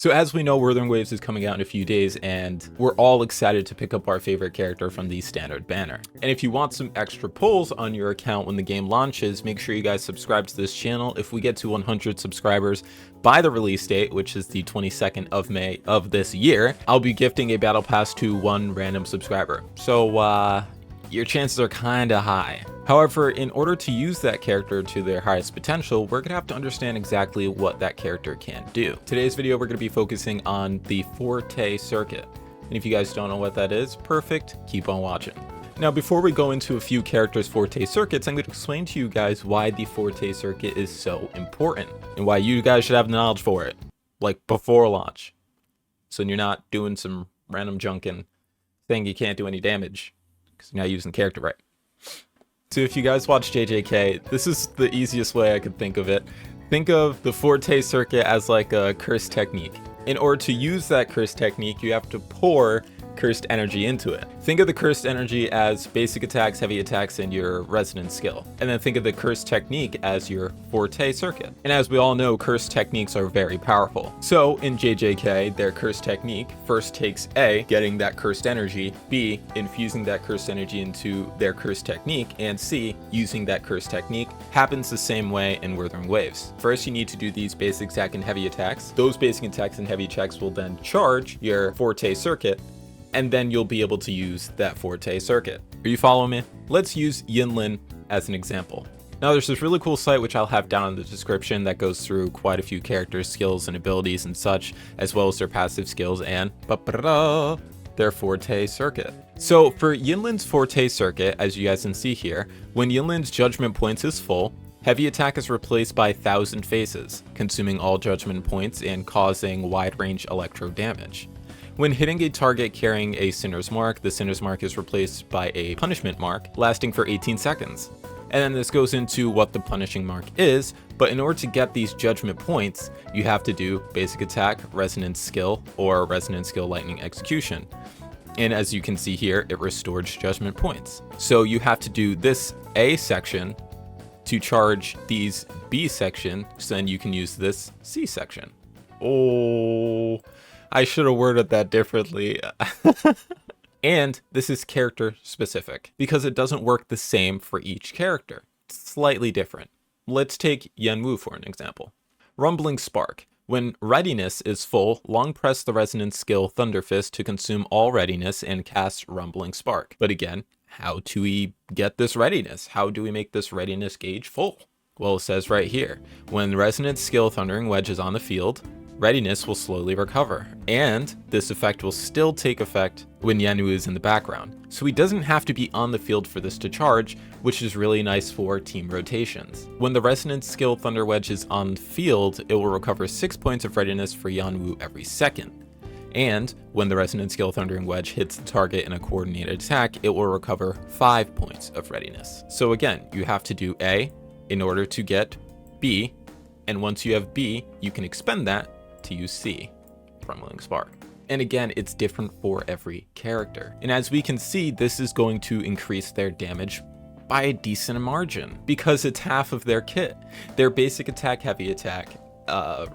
So as we know, Wuthering Waves is coming out in a few days, and we're all excited to pick up our favorite character from the standard banner. And if you want some extra pulls on your account when the game launches, make sure you guys subscribe to this channel. If we get to 100 subscribers by the release date, which is the 22nd of May of this year, I'll be gifting a battle pass to one random subscriber. So your chances are kinda high. However, in order to use that character to their highest potential, we're gonna have to understand exactly what that character can do. Today's video, we're gonna be focusing on the Forte circuit. And if you guys don't know what that is, perfect, keep on watching. Now, before we go into a few characters' Forte circuits, I'm going to explain to you guys why the Forte circuit is so important and why you guys should have knowledge for it, like before launch. So you're not doing some random junkin' saying you can't do any damage because you're not using the character right. So if you guys watch JJK, this is the easiest way I could think of it. Think of the Forte circuit as like a curse technique. In order to use that curse technique, you have to pour cursed energy into it. Think of the cursed energy as basic attacks, heavy attacks, and your resonance skill. And then think of the cursed technique as your Forte circuit. And as we all know, cursed techniques are very powerful. So in JJK, their cursed technique first takes A, getting that cursed energy, B, infusing that cursed energy into their cursed technique, and C, using that cursed technique. Happens the same way in Wuthering Waves. First, you need to do these basic attack and heavy attacks. Those basic attacks and heavy attacks will then charge your Forte circuit, and then you'll be able to use that Forte circuit. Are you following me? Let's use Yinlin as an example. Now there's this really cool site which I'll have down in the description that goes through quite a few characters, skills, and abilities and such, as well as their passive skills and their Forte circuit. So for Yinlin's Forte circuit, as you guys can see here, when Yinlin's judgment points is full, heavy attack is replaced by 1,000 faces, consuming all judgment points and causing wide range electro damage. When hitting a target carrying a Sinner's Mark, the Sinner's Mark is replaced by a Punishment Mark, lasting for 18 seconds. And then this goes into what the Punishing Mark is, but in order to get these judgment points, you have to do Basic Attack, Resonance Skill, or Resonance Skill Lightning Execution. And as you can see here, it restores judgment points. So you have to do this A section to charge these B section, so then you can use this C section. Oh, I should have worded that differently. And this is character specific because it doesn't work the same for each character. It's slightly different. Let's take Yanwu for an example. Rumbling Spark. When readiness is full, long press the resonance skill Thunder Fist to consume all readiness and cast Rumbling Spark. But again, how do we get this readiness? How do we make this readiness gauge full? Well, it says right here, when resonance skill Thundering Wedge is on the field, readiness will slowly recover, and this effect will still take effect when Yanwu is in the background. So he doesn't have to be on the field for this to charge, which is really nice for team rotations. When the resonance skill Thunder Wedge is on the field, it will recover 6 points of readiness for Yanwu every second. And when the resonance skill Thundering Wedge hits the target in a coordinated attack, it will recover 5 points of readiness. So again, you have to do A in order to get B, and once you have B, you can expend that to use C, Rumbling Spark. And again, it's different for every character. And as we can see, this is going to increase their damage by a decent margin because it's half of their kit. Their basic attack, heavy attack,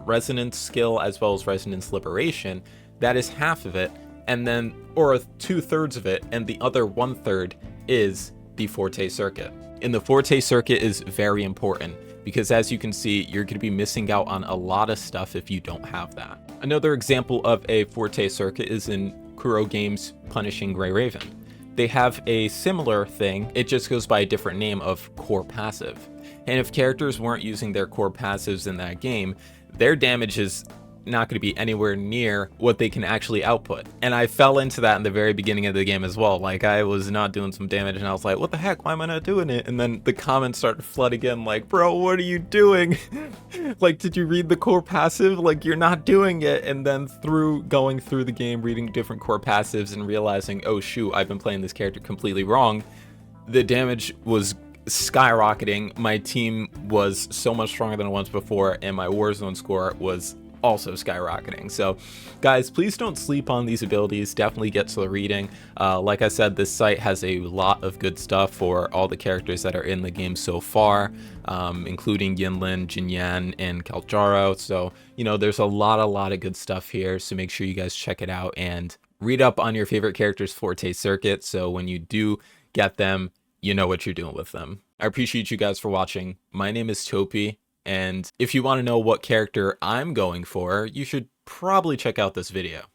resonance skill, as well as resonance liberation, that is half of it, and then, or 2/3 of it, and the other 1/3 is the Forte circuit. And the Forte circuit is very important because as you can see, you're going to be missing out on a lot of stuff if you don't have that. Another example of a Forte circuit is in Kuro Games' Punishing Grey Raven. They have a similar thing, it just goes by a different name of core passive. And if characters weren't using their core passives in that game, their damage is not going to be anywhere near what they can actually output. And I fell into that in the very beginning of the game as well. Like, I was not doing some damage and I was like, what the heck, why am I not doing it? And then the comments started flooding in like, bro, what are you doing? Like, did you read the core passive? Like, you're not doing it. And then going through the game, reading different core passives and realizing, oh shoot, I've been playing this character completely wrong. The damage was skyrocketing. My team was so much stronger than it was before, and my Warzone score was also skyrocketing. So guys, please don't sleep on these abilities. Definitely get to the reading. Like I said, this site has a lot of good stuff for all the characters that are in the game so far, including Yinlin, Jinyan, and Kaljaro. So, you know, there's a lot of good stuff here. So make sure you guys check it out and read up on your favorite characters' Forte circuit. So when you do get them, you know what you're doing with them. I appreciate you guys for watching. My name is Topi. And if you want to know what character I'm going for, you should probably check out this video.